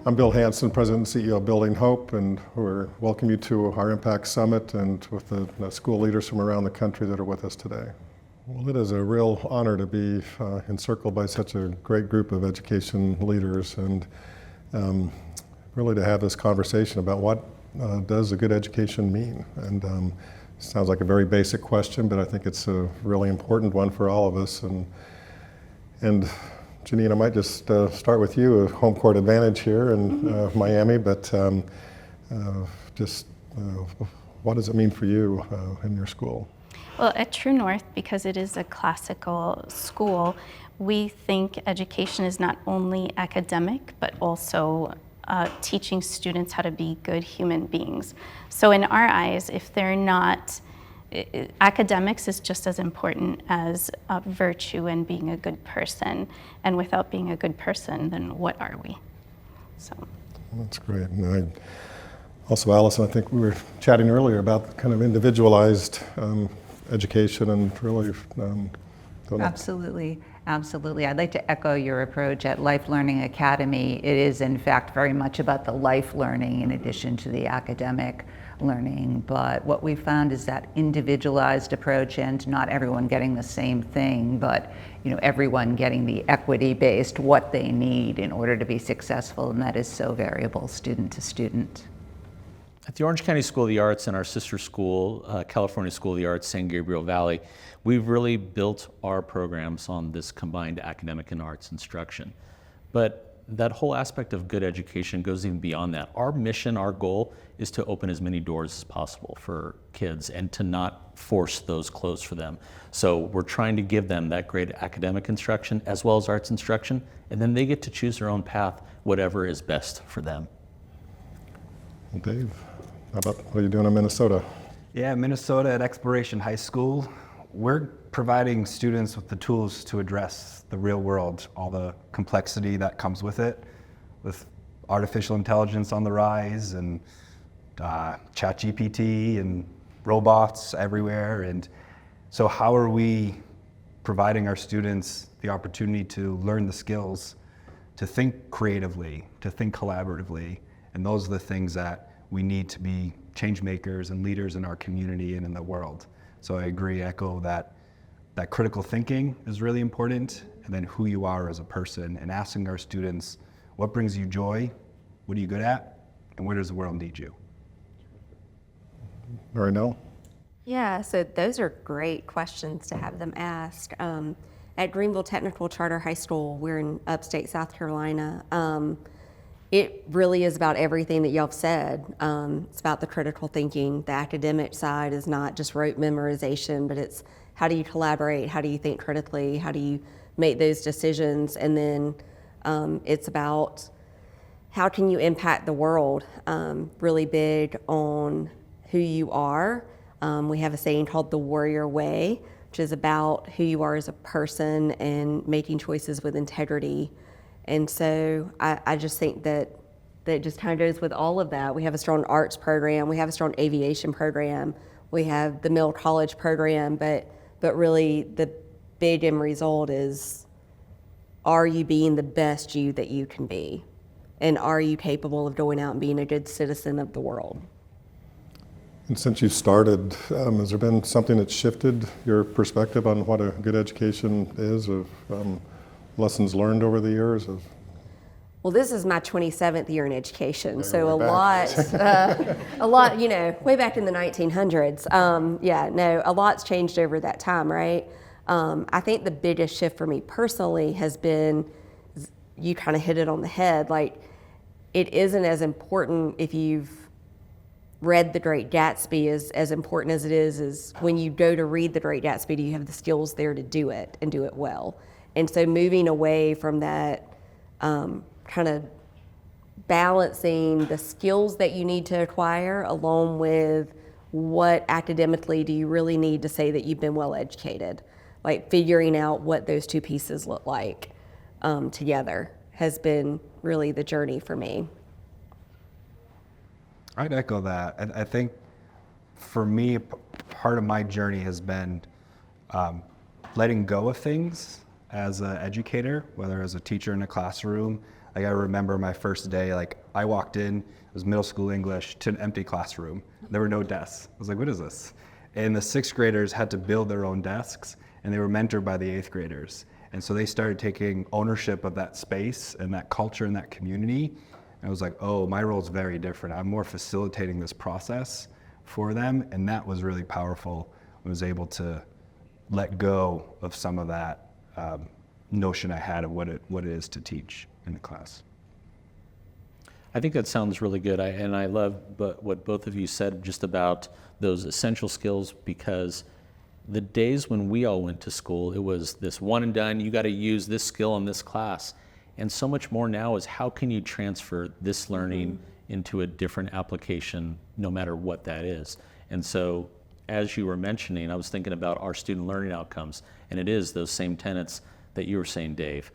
I'm Bill Hanson, President and CEO of Building Hope, and we welcome you to our Impact Summit and with the school leaders from around the country that are with us today. Well, it is a real honor to be encircled by such a great group of education leaders and really to have this conversation about what does a good education mean. And sounds like a very basic question, but I think it's a really important one for all of us. And Janine, I might just start with you, a home court advantage here in Miami, but what does it mean for you in your school? Well, at True North, because it is a classical school, we think education is not only academic, but also teaching students how to be good human beings. So in our eyes, if they're not, academics is just as important as virtue and being a good person. And without being a good person, then what are we? So. That's great. And also, Allison, I think we were chatting earlier about kind of individualized education and really. Absolutely. Absolutely. I'd like to echo your approach at Life Learning Academy. It is, in fact, very much about the life learning in addition to the academic learning. But what we found is that individualized approach, and not everyone getting the same thing, but everyone getting the equity-based what they need in order to be successful, and that is so variable student to student. At the Orange County School of the Arts and our sister school, California School of the Arts, San Gabriel Valley, we've really built our programs on this combined academic and arts instruction. But that whole aspect of good education goes even beyond that. Our mission, our goal, is to open as many doors as possible for kids and to not force those closed for them. So we're trying to give them that great academic instruction as well as arts instruction, and then they get to choose their own path, whatever is best for them. Well, Dave, how about what are you doing in Minnesota? Yeah, Minnesota at Exploration High School, we're providing students with the tools to address the real world, all the complexity that comes with it, with artificial intelligence on the rise and ChatGPT and robots everywhere. And so how are we providing our students the opportunity to learn the skills, to think creatively, to think collaboratively? And those are the things that we need to be change makers and leaders in our community and in the world. So I agree, echo that critical thinking is really important, and then who you are as a person, and asking our students, what brings you joy, what are you good at, and where does the world need you? Marinelle? Yeah, so those are great questions to have them ask. At Greenville Technical Charter High School, we're in upstate South Carolina. It really is about everything that y'all have said. It's about the critical thinking. The academic side is not just rote memorization, but it's how do you collaborate? How do you think critically? How do you make those decisions? And then it's about how can you impact the world? Really big on who you are. We have a saying called the Warrior Way, which is about who you are as a person and making choices with integrity. And so I just think that just kind of goes with all of that. We have a strong arts program, we have a strong aviation program, we have the Mill College program, but really the big end result is, are you being the best you that you can be? And are you capable of going out and being a good citizen of the world? And since you started, has there been something that shifted your perspective on what a good education is, of lessons learned over the years? Well, this is my 27th year in education, so a lot, way back in the 1900s. A lot's changed over that time, right? I think the biggest shift for me personally has been, you kind of hit it on the head, like it isn't as important if you've read The Great Gatsby as important as it is when you go to read The Great Gatsby, do you have the skills there to do it and do it well? And so moving away from that, kind of balancing the skills that you need to acquire along with what academically do you really need to say that you've been well educated, like figuring out what those two pieces look like together has been really the journey for me. I'd echo that. I think for me, part of my journey has been letting go of things as an educator, whether as a teacher in a classroom, Like I remember my first day, like I walked in, it was middle school English, to an empty classroom. There were no desks. I was like, what is this? And the 6th graders had to build their own desks, and they were mentored by the 8th graders. And so they started taking ownership of that space and that culture and that community. And I was like, oh, my role is very different. I'm more facilitating this process for them, and that was really powerful. I was able to let go of some of that notion I had of what it is to teach in the class. I think that sounds really good. I love what both of you said just about those essential skills, because the days when we all went to school, it was this one and done, you got to use this skill in this class. And so much more now is how can you transfer this learning into a different application, no matter what that is. And so as you were mentioning, I was thinking about our student learning outcomes, and it is those same tenets that you were saying, Dave,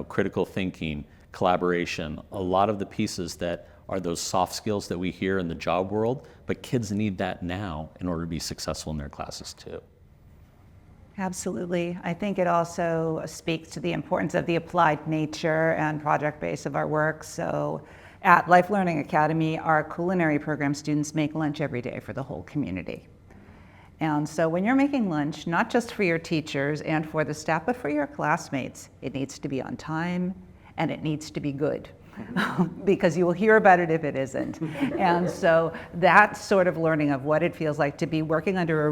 critical thinking, collaboration, a lot of the pieces that are those soft skills that we hear in the job world, but kids need that now in order to be successful in their classes too. Absolutely. I think it also speaks to the importance of the applied nature and project base of our work. So at Life Learning Academy, our culinary program students make lunch every day for the whole community. And so when you're making lunch, not just for your teachers and for the staff, but for your classmates, it needs to be on time and it needs to be good. Because you will hear about it if it isn't. And so that sort of learning of what it feels like to be working under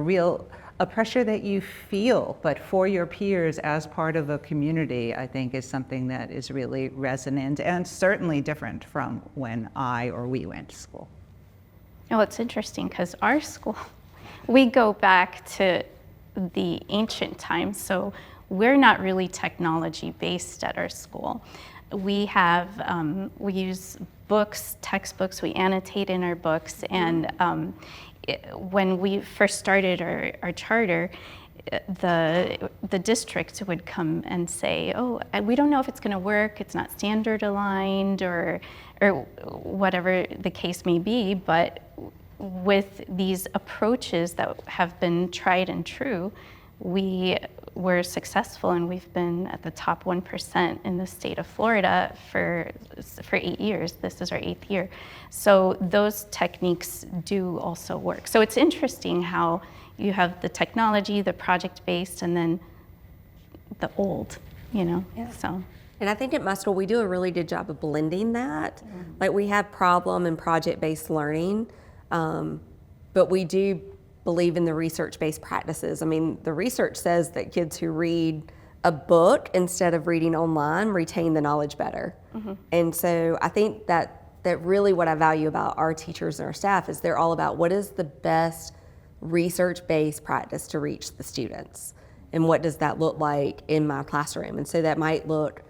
a pressure that you feel, but for your peers as part of a community, I think is something that is really resonant and certainly different from when we went to school. Oh, it's interesting because our school, we go back to the ancient times, so we're not really technology based at our school. We we use books, textbooks, we annotate in our books, and when we first started our charter, the district would come and say, oh, we don't know if it's going to work, it's not standard aligned, or whatever the case may be, but with these approaches that have been tried and true, we were successful, and we've been at the top 1% in the state of Florida for 8 years. This is our 8th year. So those techniques do also work. So it's interesting how you have the technology, the project-based, and then the old, Yeah. So. And I think at my school, we do a really good job of blending that. Like we have problem and project-based learning, but we do believe in the research-based practices. I mean, the research says that kids who read a book instead of reading online retain the knowledge better. And so I think that really what I value about our teachers and our staff is they're all about what is the best research-based practice to reach the students, and what does that look like in my classroom. And so that might look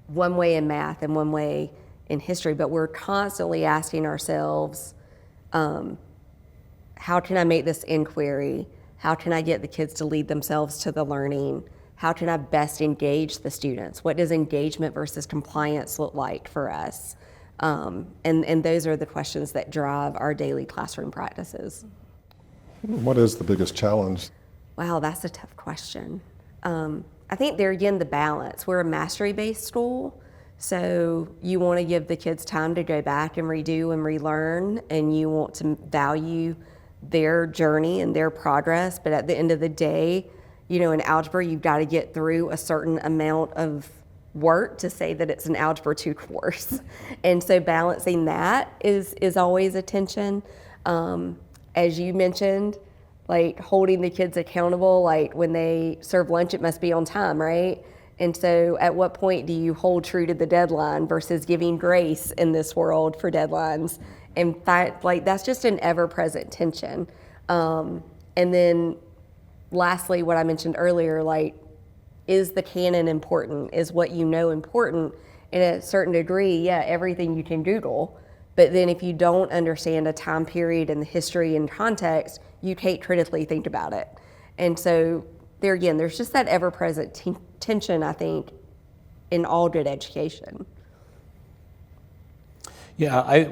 one way in math and one way in history, but we're constantly asking ourselves, how can I make this inquiry? How can I get the kids to lead themselves to the learning? How can I best engage the students? What does engagement versus compliance look like for us? And those are the questions that drive our daily classroom practices. What is the biggest challenge? Wow, that's a tough question. I think there again, the balance. We're a mastery-based school, so you want to give the kids time to go back and redo and relearn, and you want to value their journey and their progress. But at the end of the day, in algebra, you've got to get through a certain amount of work to say that it's an Algebra 2 course. And so balancing that is always a tension. As you mentioned, like holding the kids accountable, like when they serve lunch, it must be on time, right? And so at what point do you hold true to the deadline versus giving grace in this world for deadlines? In fact, like that's just an ever-present tension. And then lastly, what I mentioned earlier, like, is the canon important? Is what you know important? In a certain degree, yeah, everything you can Google. But then if you don't understand a time period and the history and context, you can't critically think about it. And so there again, there's just that ever-present tension, I think, in all good education. Yeah,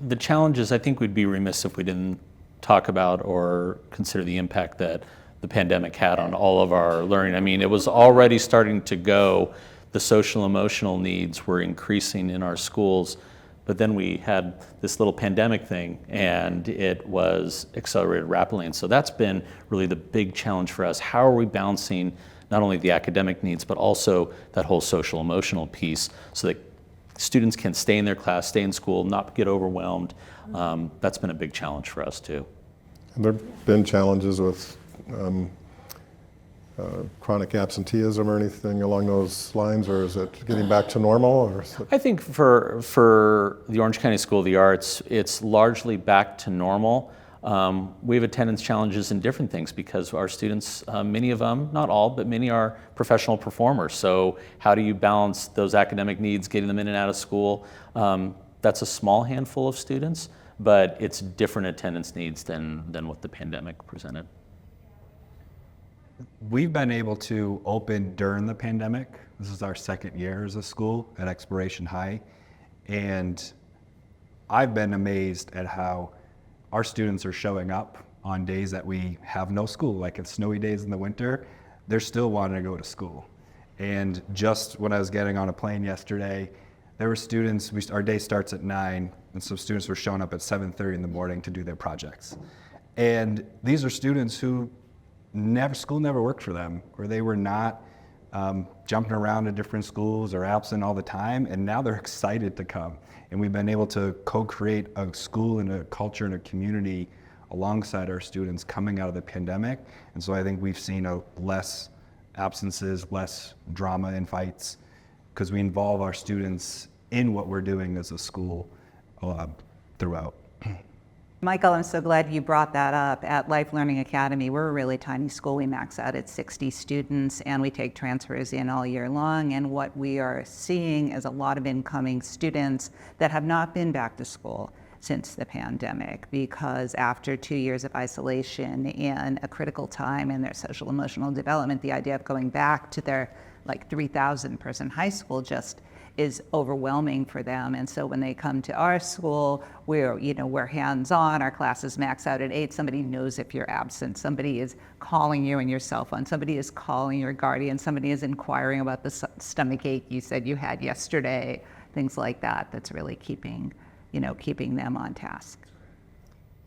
the challenge is I think we'd be remiss if we didn't talk about or consider the impact that the pandemic had on all of our learning. I mean, it was already starting to go. the social emotional needs were increasing in our schools. But then we had this little pandemic thing, and it was accelerated rapidly. And so that's been really the big challenge for us. How are we balancing not only the academic needs, but also that whole social emotional piece so that students can stay in their class, stay in school, not get overwhelmed? That's been a big challenge for us too. And there have been challenges with chronic absenteeism or anything along those lines, or is it getting back to normal? Or is it... I think for the Orange County School of the Arts, it's largely back to normal. We have attendance challenges in different things because our students, many of them, not all, but many are professional performers. So how do you balance those academic needs, getting them in and out of school? That's a small handful of students, but it's different attendance needs than what the pandemic presented. We've been able to open during the pandemic. This is our second year as a school at Exploration High. And I've been amazed at how our students are showing up on days that we have no school, like it's snowy days in the winter. They're still wanting to go to school. And just when I was getting on a plane yesterday, there were students, our day starts at 9, and some students were showing up at 7:30 in the morning to do their projects. And these are students who school never worked for them, or they were not jumping around to different schools or absent all the time, and now they're excited to come. And we've been able to co-create a school and a culture and a community alongside our students coming out of the pandemic. And so I think we've seen less absences, less drama and fights, because we involve our students in what we're doing as a school throughout. Michael, I'm so glad you brought that up. At Life Learning Academy, we're a really tiny school. We max out at 60 students, and we take transfers in all year long. And what we are seeing is a lot of incoming students that have not been back to school since the pandemic, because after 2 years of isolation and a critical time in their social emotional development, the idea of going back to their 3,000 person high school just is overwhelming for them. And so when they come to our school, we're hands-on, our classes max out at 8, somebody knows if you're absent, somebody is calling you on your cell phone, somebody is calling your guardian, somebody is inquiring about the stomach ache you said you had yesterday, things like that. That's really keeping them on task.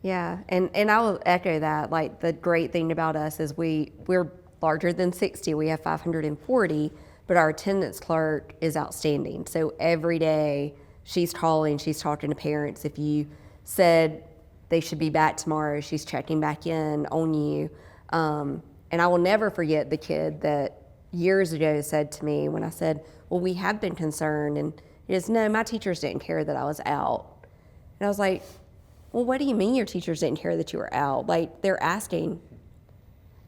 Yeah, and I will echo that. Like, the great thing about us is we're larger than 60. We have 540, but our attendance clerk is outstanding. So every day she's calling, she's talking to parents. If you said they should be back tomorrow, she's checking back in on you. And I will never forget the kid that years ago said to me when I said, well, we have been concerned, and he goes, no, my teachers didn't care that I was out. And I was like, well, what do you mean your teachers didn't care that you were out? Like, they're asking.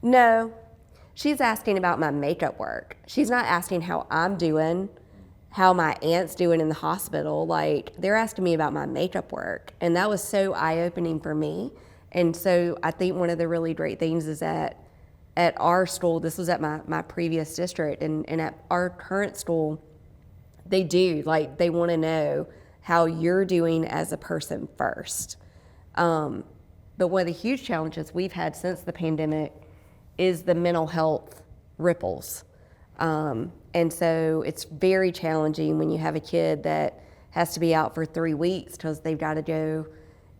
No, she's asking about my makeup work. She's not asking how I'm doing, how my aunt's doing in the hospital. Like, they're asking me about my makeup work. And that was so eye-opening for me. And so I think one of the really great things is that at our school, this was at my previous district, and at our current school, they want to know how you're doing as a person first. But one of the huge challenges we've had since the pandemic is the mental health ripples. And so it's very challenging when you have a kid that has to be out for 3 weeks because they've got to go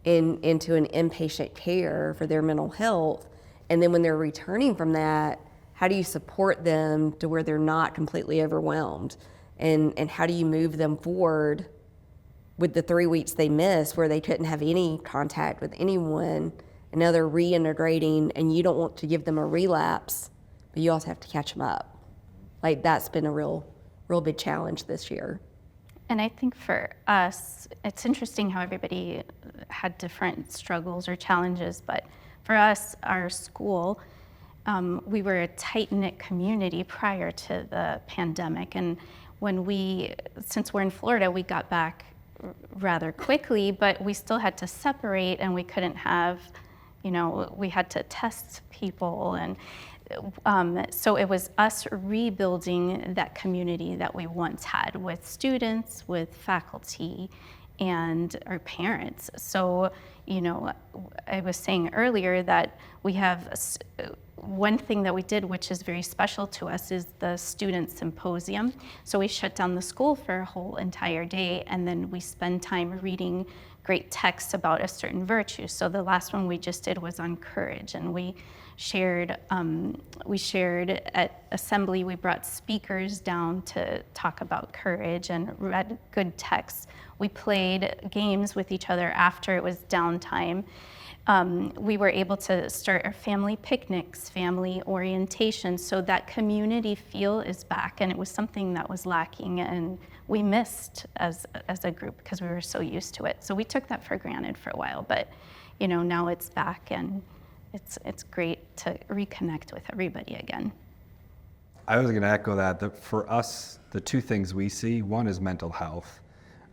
into an inpatient care for their mental health. And then when they're returning from that, how do you support them to where they're not completely overwhelmed? And how do you move them forward with the 3 weeks they missed where they couldn't have any contact with anyone, and now they're reintegrating, and you don't want to give them a relapse, but you also have to catch them up. Like, that's been a real big challenge this year. And I think for us, it's interesting how everybody had different struggles or challenges, but for us, our school, we were a tight-knit community prior to the pandemic. And since we're in Florida, we got back rather quickly, but we still had to separate, and we couldn't have, we had to test people. And so it was us rebuilding that community that we once had with students, with faculty, and our parents. So, I was saying earlier that we have one thing that we did, which is very special to us, is the student symposium. So we shut down the school for a whole entire day, and then we spend time reading great texts about a certain virtue. So the last one we just did was on courage, and we shared at assembly. We brought speakers down to talk about courage and read good texts. We played games with each other after it was downtime. We were able to start our family picnics, family orientation, so that community feel is back, and it was something that was lacking and we missed as a group because we were so used to it. So we took that for granted for a while, but now it's back, and it's great to reconnect with everybody again. I was going to echo that for us, the two things we see, one is mental health.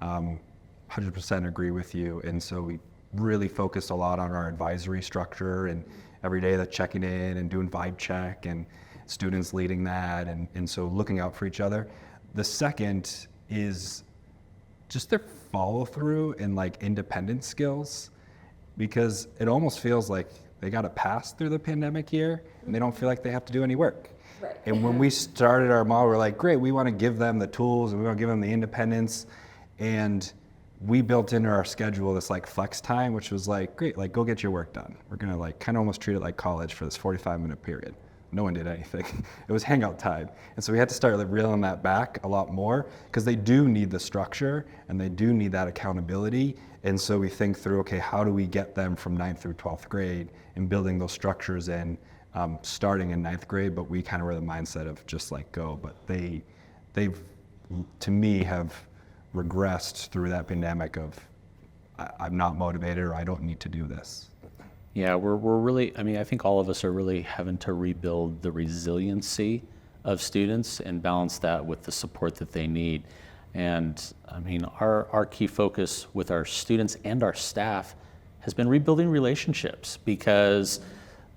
100% agree with you. And so we really focused a lot on our advisory structure, and every day that checking in and doing vibe check and students leading that. And so looking out for each other. The second is just their follow through and like independent skills, because it almost feels like they got to pass through the pandemic year and they don't feel like they have to do any work. Right. And when we started our model, we're like, great, we want to give them the tools and we want to give them the independence. And we built into our schedule this like flex time, which was like, great, like go get your work done. We're going to like kind of almost treat it like college for this 45-minute period. No one did anything. It was hangout time. And so we had to start like reeling that back a lot more, because they do need the structure and they do need that accountability. And so we think through, okay, how do we get them from 9th through 12th grade and building those structures in starting in 9th grade, but we kind of were the mindset of just like go. But they've, to me, have regressed through that pandemic of I'm not motivated or I don't need to do this. Yeah, we're really, I think all of us are really having to rebuild the resiliency of students and balance that with the support that they need. And our key focus with our students and our staff has been rebuilding relationships, because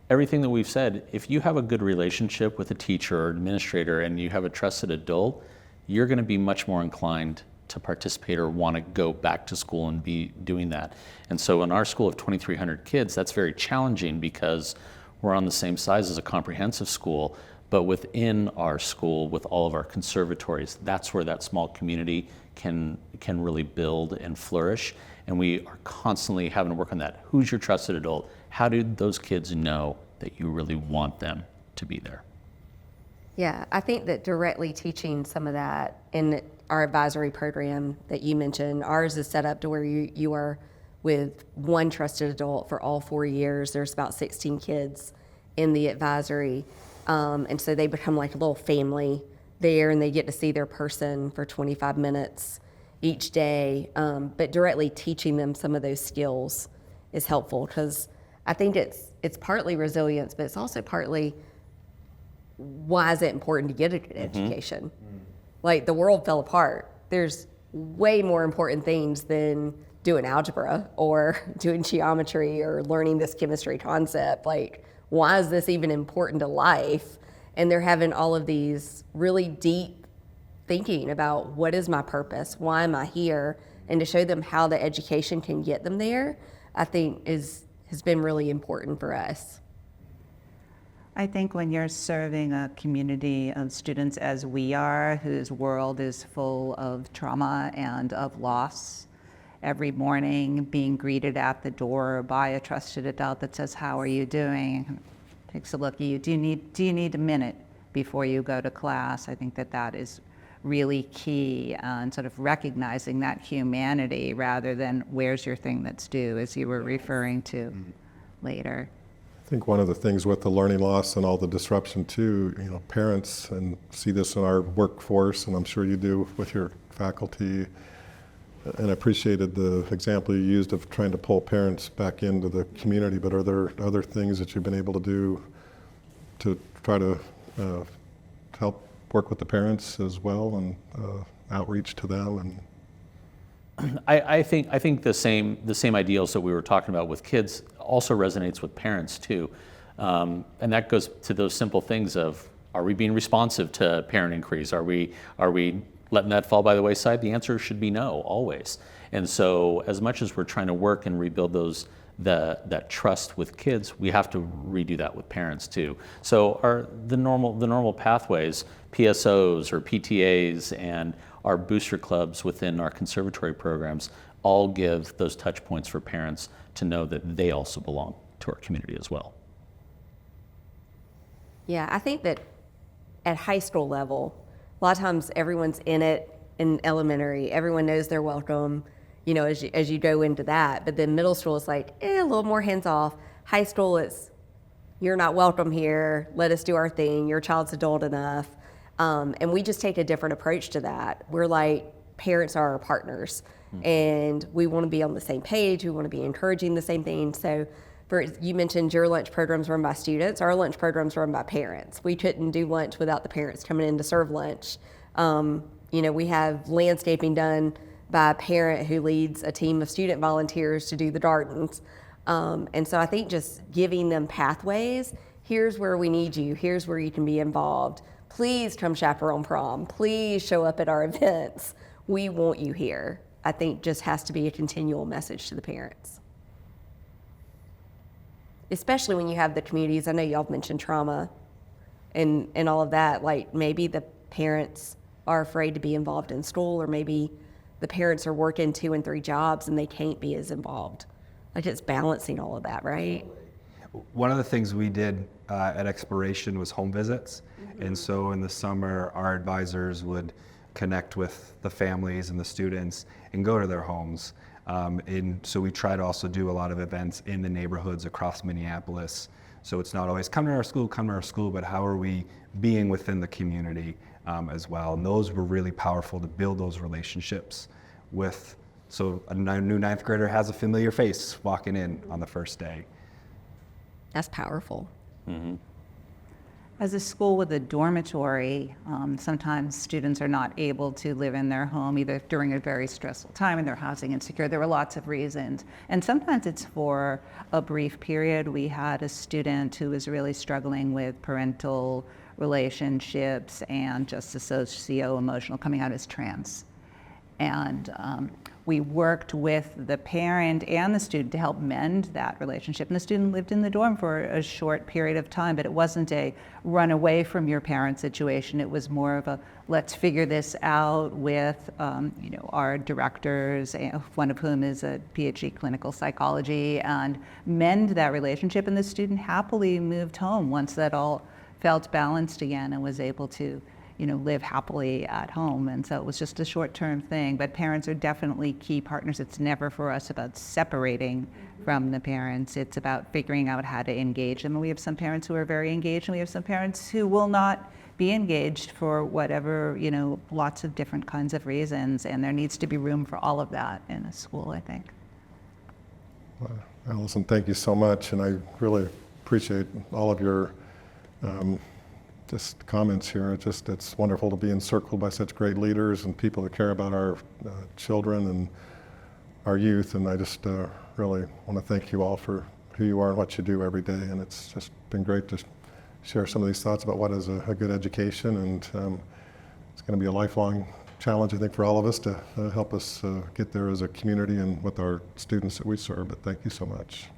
everything that we've said, if you have a good relationship with a teacher or administrator and you have a trusted adult, you're going to be much more inclined to participate or want to go back to school and be doing that. And so in our school of 2,300 kids, that's very challenging because we're on the same size as a comprehensive school, but within our school, with all of our conservatories, that's where that small community can really build and flourish. And we are constantly having to work on that. Who's your trusted adult? How do those kids know that you really want them to be there? Yeah, I think that directly teaching some of that in our advisory program that you mentioned, ours is set up to where you are with one trusted adult for all 4 years. There's about 16 kids in the advisory. And so they become like a little family there, and they get to see their person for 25 minutes each day. But directly teaching them some of those skills is helpful, because I think it's partly resilience, but it's also partly why is it important to get a good education? Like, the world fell apart. There's way more important things than doing algebra or doing geometry or learning this chemistry concept. Like, why is this even important to life? And they're having all of these really deep thinking about, what is my purpose? Why am I here? And to show them how the education can get them there, I think has been really important for us. I think when you're serving a community of students as we are, whose world is full of trauma and of loss, every morning being greeted at the door by a trusted adult that says, "How are you doing?" Takes a look at you. Do you need a minute before you go to class? I think that is really key, and sort of recognizing that humanity rather than where's your thing that's due, as you were referring to later. I think one of the things with the learning loss and all the disruption too, parents, and see this in our workforce, and I'm sure you do with your faculty, and I appreciated the example you used of trying to pull parents back into the community, but are there other things that you've been able to do to try to help work with the parents as well, and outreach to them? And I think the same ideals that we were talking about with kids also resonates with parents too, and that goes to those simple things of, are we being responsive to parent inquiries? Are we letting that fall by the wayside? The answer should be no, always. And so as much as we're trying to work and rebuild that trust with kids, we have to redo that with parents too. So the normal pathways, PSOs or PTAs, and our booster clubs within our conservatory programs all give those touch points for parents to know that they also belong to our community as well. Yeah, I think that at high school level, a lot of times everyone's in it in elementary. Everyone knows they're welcome, you know, as you go into that. But then middle school is like, a little more hands off. High school, it's, you're not welcome here. Let us do our thing. Your child's adult enough. And we just take a different approach to that. We're like, parents are our partners, and we want to be on the same page. We want to be encouraging the same thing. So you mentioned your lunch program's run by students. Our lunch program's run by parents. We couldn't do lunch without the parents coming in to serve lunch. You know, we have landscaping done by a parent who leads a team of student volunteers to do the gardens. And so I think just giving them pathways, here's where we need you, here's where you can be involved. Please come chaperone prom. Please show up at our events. We want you here. I think just has to be a continual message to the parents. Especially when you have the communities, I know y'all mentioned trauma and all of that, like maybe the parents are afraid to be involved in school, or maybe the parents are working 2 and 3 jobs and they can't be as involved. Like it's balancing all of that, right? One of the things we did at Exploration was home visits. And so in the summer, our advisors would connect with the families and the students and go to their homes. And so we try to also do a lot of events in the neighborhoods across Minneapolis. So it's not always come to our school, but how are we being within the community as well. And those were really powerful to build those relationships with, so a new 9th grader has a familiar face walking in on the first day. That's powerful. Mm-hmm. As a school with a dormitory, sometimes students are not able to live in their home either during a very stressful time and they're housing insecure. There were lots of reasons. And sometimes it's for a brief period. We had a student who was really struggling with parental relationships and just the socio-emotional, coming out as trans. And we worked with the parent and the student to help mend that relationship. And the student lived in the dorm for a short period of time, but it wasn't a run away from your parent situation. It was more of a, let's figure this out with our directors, one of whom is a PhD clinical psychology, and mend that relationship. And the student happily moved home once that all felt balanced again and was able to live happily at home. And so it was just a short-term thing, but parents are definitely key partners. It's never for us about separating from the parents. It's about figuring out how to engage them. And we have some parents who are very engaged, and we have some parents who will not be engaged for whatever, lots of different kinds of reasons. And there needs to be room for all of that in a school, I think. Allison, thank you so much. And I really appreciate all of your just comments here. It's wonderful to be encircled by such great leaders and people that care about our children and our youth. And I just really want to thank you all for who you are and what you do every day. And it's just been great to share some of these thoughts about what is a good education. And it's going to be a lifelong challenge, I think, for all of us to help us get there as a community and with our students that we serve. But thank you so much.